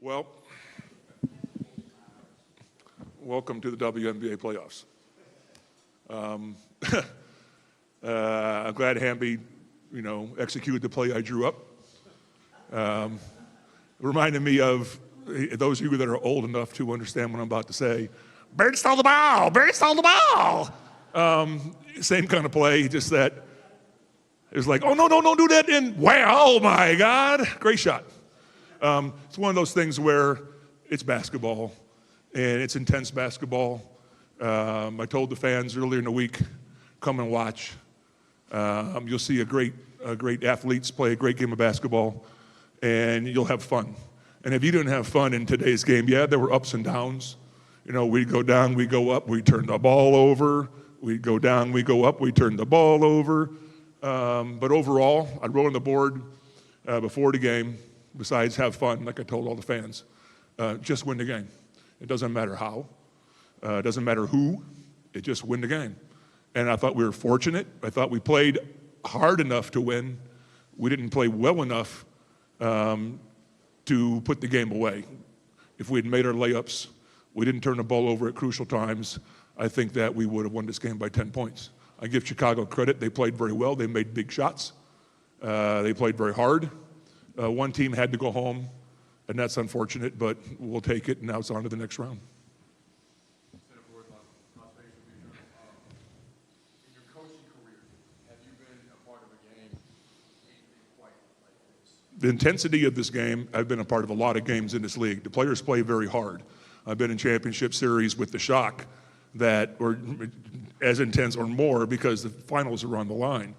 Well, welcome to the WNBA playoffs. I'm glad Hamby, executed the play I drew up. It reminded me of those of you that are old enough to understand what I'm about to say. Bird stole the ball! Bird stole the ball! Same kind of play, just that it was like, oh, no, don't do that. And wow, oh my God, great shot. It's one of those things where it's basketball, and it's intense basketball. I told the fans earlier in the week, come and watch. You'll see great athletes play a great game of basketball, and you'll have fun. And if you didn't have fun in today's game, yeah, there were ups and downs. We'd go down, we'd go up, we'd turn the ball over. We'd go down, we'd go up, we'd turn the ball over. But overall, I'd roll on the board before the game. Besides, have fun, like I told all the fans. Just win the game. It doesn't matter how. It doesn't matter who. It just win the game. And I thought we were fortunate. I thought we played hard enough to win. We didn't play well enough to put the game away. If we had made our layups, we didn't turn the ball over at crucial times, I think that we would have won this game by 10 points. I give Chicago credit. They played very well. They made big shots. They played very hard. One team had to go home, and that's unfortunate, but we'll take it, and now it's on to the next round. In your coaching career, have you been a part of a game quite like this? The intensity of this game, I've been a part of a lot of games in this league. The players play very hard. I've been in championship series with the Shock that were as intense or more because the finals are on the line.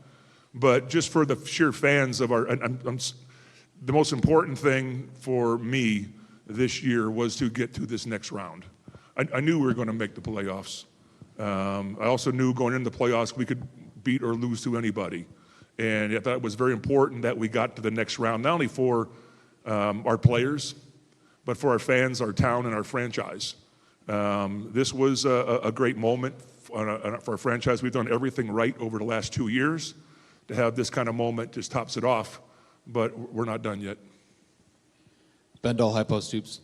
But just for the sheer fans of the most important thing for me this year was to get to this next round. I knew we were going to make the playoffs. I also knew going into the playoffs we could beat or lose to anybody. And I thought it was very important that we got to the next round, not only for our players, but for our fans, our town, and our franchise. This was a great moment for our franchise. We've done everything right over the last 2 years. To have this kind of moment just tops it off, but we're not done yet. Ben Dahl, High Post Hoops.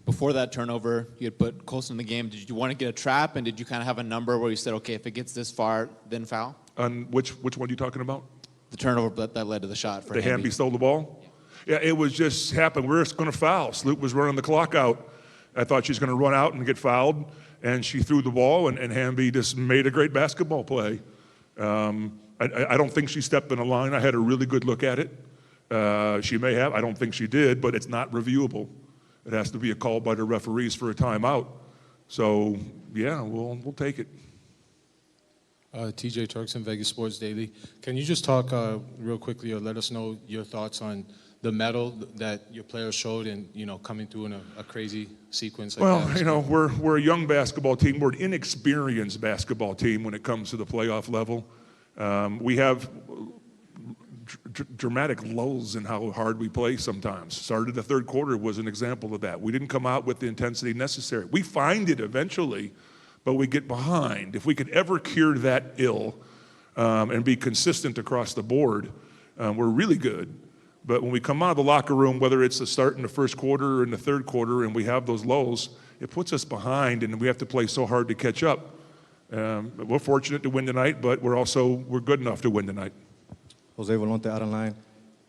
Before that turnover, you had put Colson in the game. Did you want to get a trap, and did you kind of have a number where you said, okay, if it gets this far, then foul? On which one are you talking about? The turnover that led to the shot for Hamby. Hamby stole the ball? Yeah, it was just happened. We were going to foul. Sloop was running the clock out. I thought she was going to run out and get fouled, and she threw the ball, and Hamby just made a great basketball play. I don't think she stepped in the line. I had a really good look at it. She may have. I don't think she did, but it's not reviewable. It has to be a call by the referees for a timeout. So, yeah, we'll take it. TJ Turkson, Vegas Sports Daily. Can you just talk real quickly or let us know your thoughts on the medal that your players showed and, coming through in a crazy sequence like that? Well, we're a young basketball team. We're an inexperienced basketball team when it comes to the playoff level. We have dramatic lulls in how hard we play sometimes. Started the third quarter was an example of that. We didn't come out with the intensity necessary. We find it eventually, but we get behind. If we could ever cure that ill and be consistent across the board, we're really good. But when we come out of the locker room, whether it's the start in the first quarter or in the third quarter, and we have those lulls, it puts us behind, and we have to play so hard to catch up. We're fortunate to win tonight, but we're good enough to win tonight. Jose Volonte out of line.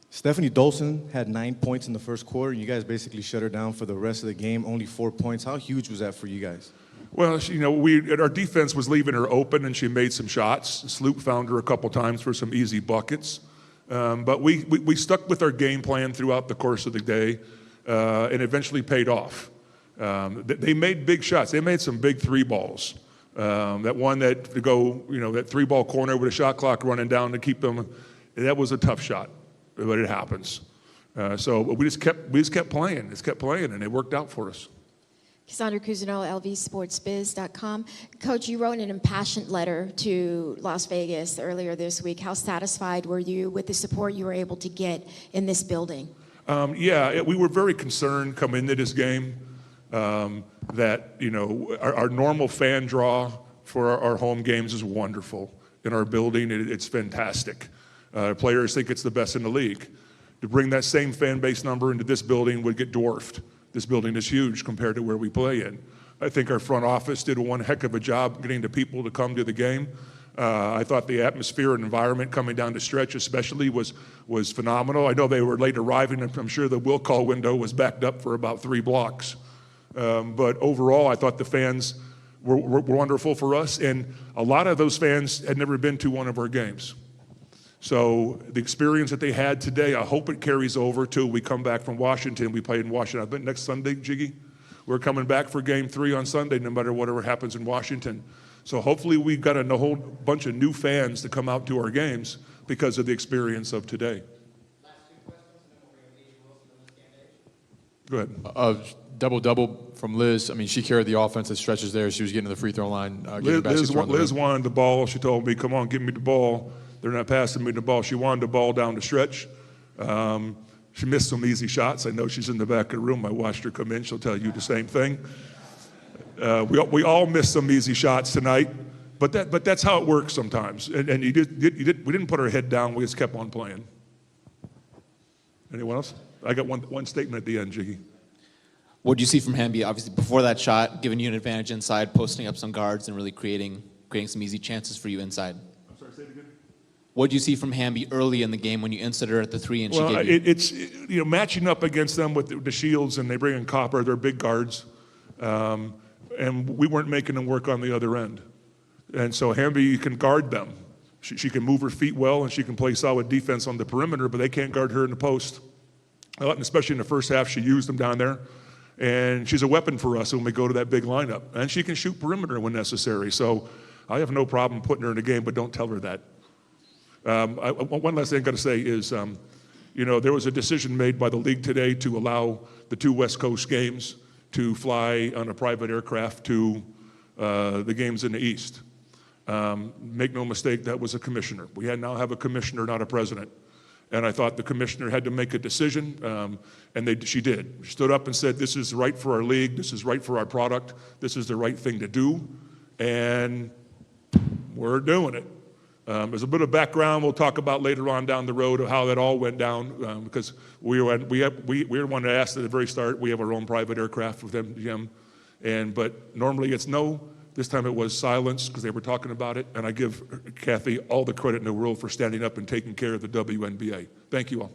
Stephanie Dolson had 9 points in the first quarter, and you guys basically shut her down for the rest of the game, only 4 points. How huge was that for you guys? Well, our defense was leaving her open, and she made some shots. Sloop found her a couple times for some easy buckets. But we stuck with our game plan throughout the course of the day, and eventually paid off. They made big shots. They made some big three balls. That one that that three ball corner with a shot clock running down to keep them, that was a tough shot, but it happens. So we just kept playing. Just kept playing, and it worked out for us. Cassandra Cousineau, LVSportsBiz.com. Coach, you wrote an impassioned letter to Las Vegas earlier this week. How satisfied were you with the support you were able to get in this building? We were very concerned coming into this game that our normal fan draw for our home games is wonderful. In our building, it's fantastic. Players think it's the best in the league. To bring that same fan base number into this building would get dwarfed. This building is huge compared to where we play in. I think our front office did one heck of a job getting the people to come to the game. I thought the atmosphere and environment coming down the stretch especially was phenomenal. I know they were late arriving, and I'm sure the will call window was backed up for about 3 blocks. But overall, I thought the fans were wonderful for us, and a lot of those fans had never been to one of our games. So the experience that they had today, I hope it carries over till we come back from Washington. We play in Washington, I think next Sunday, Jiggy. We're coming back for game 3 on Sunday, no matter whatever happens in Washington. So hopefully we've got a whole bunch of new fans to come out to our games because of the experience of today. Go ahead. Double-double from Liz. I mean, she carried the offense at stretches there. She was getting to the free throw line. Liz wanted the ball. She told me, come on, give me the ball. They're not passing me the ball. She wanted the ball down the stretch. She missed some easy shots. I know she's in the back of the room. I watched her come in. She'll tell you the same thing. We all missed some easy shots tonight, but that's how it works sometimes. And we didn't put our head down. We just kept on playing. Anyone else? I got one statement at the end, Jiggy. What did you see from Hamby? Obviously, before that shot, giving you an advantage inside, posting up some guards, and really creating some easy chances for you inside. I'm sorry, say it again. What did you see from Hamby early in the game when you inserted her at the 3 and Well, she gave you? it's matching up against them with the Shields, and they bring in Copper. They're big guards, and we weren't making them work on the other end. And so Hamby can guard them. She can move her feet well, and she can play solid defense on the perimeter, but they can't guard her in the post. And especially in the first half, she used them down there. And she's a weapon for us when we go to that big lineup. And she can shoot perimeter when necessary. So I have no problem putting her in the game, but don't tell her that. One last thing I've got to say is, there was a decision made by the league today to allow the 2 West Coast games to fly on a private aircraft to the games in the East. Make no mistake, that was a commissioner. We now have a commissioner, not a president. And I thought the commissioner had to make a decision, and she did. She stood up and said, this is right for our league, this is right for our product, this is the right thing to do, and we're doing it. There's a bit of background we'll talk about later on down the road of how that all went down, because we were one that asked at the very start. We have our own private aircraft with MGM, but normally it's no. This time it was silence because they were talking about it, and I give Kathy all the credit in the world for standing up and taking care of the WNBA. Thank you all.